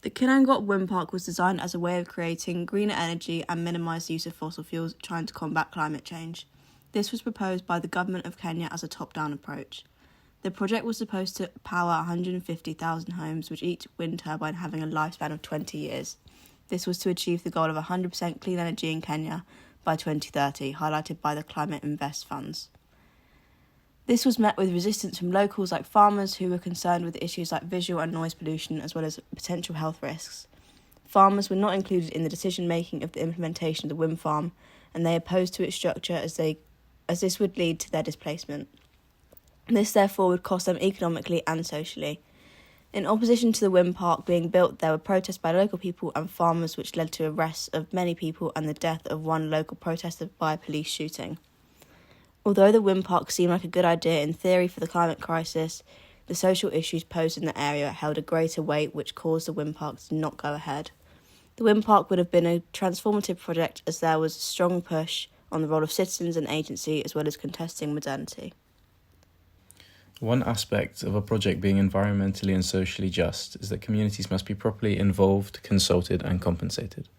The Kinangop wind park was designed as a way of creating greener energy and minimise the use of fossil fuels, trying to combat climate change. This was proposed by the government of Kenya as a top-down approach. The project was supposed to power 150,000 homes, with each wind turbine having a lifespan of 20 years. This was to achieve the goal of 100% clean energy in Kenya by 2030, highlighted by the Climate Invest funds. This was met with resistance from locals like farmers who were concerned with issues like visual and noise pollution as well as potential health risks. Farmers were not included in the decision-making of the implementation of the wind farm, and they opposed to its structure as this would lead to their displacement. This therefore would cost them economically and socially. In opposition to the wind park being built, there were protests by local people and farmers which led to arrests of many people and the death of one local protester by a police shooting. Although the wind park seemed like a good idea in theory for the climate crisis, the social issues posed in the area held a greater weight which caused the wind park to not go ahead. The wind park would have been a transformative project as there was a strong push on the role of citizens and agency as well as contesting modernity. One aspect of a project being environmentally and socially just is that communities must be properly involved, consulted and compensated.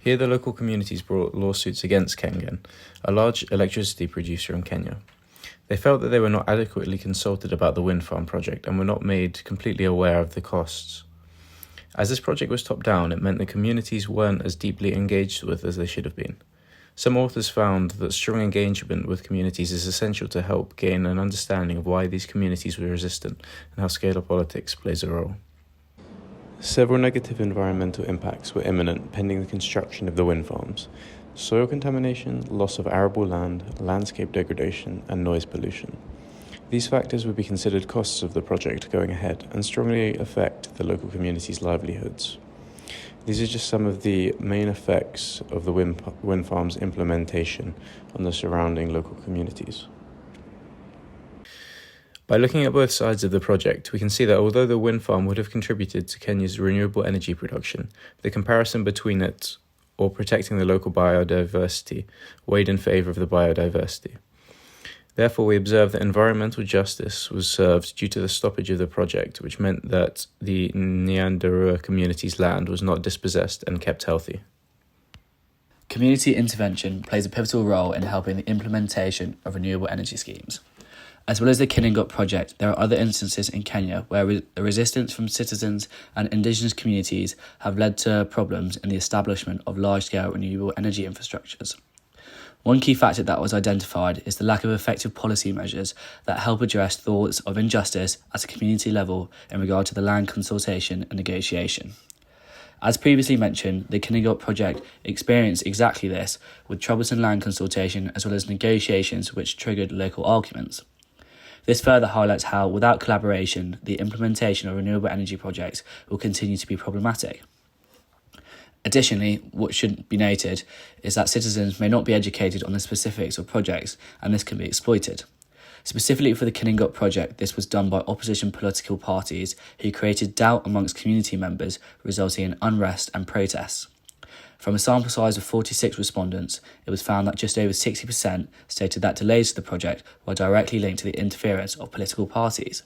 Here the local communities brought lawsuits against Kengen, a large electricity producer in Kenya. They felt that they were not adequately consulted about the wind farm project and were not made completely aware of the costs. As this project was top-down, it meant the communities weren't as deeply engaged with as they should have been. Some authors found that strong engagement with communities is essential to help gain an understanding of why these communities were resistant and how scalar politics plays a role. Several negative environmental impacts were imminent pending the construction of the wind farms: soil contamination, loss of arable land, landscape degradation, and noise pollution. These factors would be considered costs of the project going ahead and strongly affect the local community's livelihoods. These are just some of the main effects of the wind farm's implementation on the surrounding local communities. By looking at both sides of the project, we can see that although the wind farm would have contributed to Kenya's renewable energy production, the comparison between it or protecting the local biodiversity weighed in favour of the biodiversity. Therefore, we observe that environmental justice was served due to the stoppage of the project, which meant that the Nyandarua community's land was not dispossessed and kept healthy. Community intervention plays a pivotal role in helping the implementation of renewable energy schemes. As well as the Kinangop project, there are other instances in Kenya where the resistance from citizens and indigenous communities have led to problems in the establishment of large-scale renewable energy infrastructures. One key factor that was identified is the lack of effective policy measures that help address thoughts of injustice at a community level in regard to the land consultation and negotiation. As previously mentioned, the Kinangop project experienced exactly this, with troublesome land consultation as well as negotiations which triggered local arguments. This further highlights how, without collaboration, the implementation of renewable energy projects will continue to be problematic. Additionally, what should be noted is that citizens may not be educated on the specifics of projects, and this can be exploited. Specifically for the Kinangop project, this was done by opposition political parties who created doubt amongst community members, resulting in unrest and protests. From a sample size of 46 respondents, it was found that just over 60% stated that delays to the project were directly linked to the interference of political parties.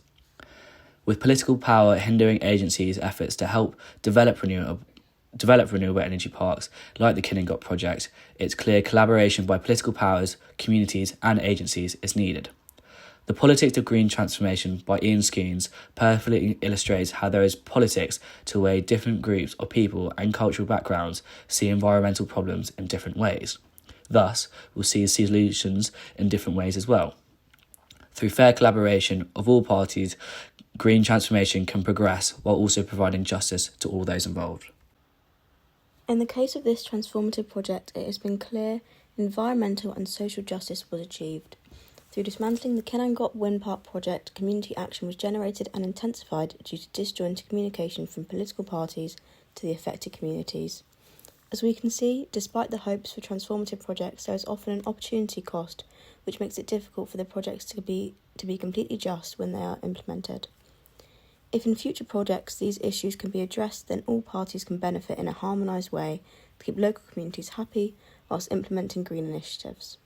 With political power hindering agencies' efforts to help develop renewable energy parks like the Kinangop project, it's clear collaboration by political powers, communities and agencies is needed. The Politics of Green Transformation by Ian Scoons perfectly illustrates how there is politics to weigh different groups of people and cultural backgrounds see environmental problems in different ways. Thus, we'll see solutions in different ways as well. Through fair collaboration of all parties, green transformation can progress while also providing justice to all those involved. In the case of this transformative project, it has been clear environmental and social justice was achieved. Through dismantling the Kinangop Wind Park project, community action was generated and intensified due to disjointed communication from political parties to the affected communities. As we can see, despite the hopes for transformative projects, there is often an opportunity cost, which makes it difficult for the projects to be completely just when they are implemented. If in future projects these issues can be addressed, then all parties can benefit in a harmonised way to keep local communities happy whilst implementing green initiatives.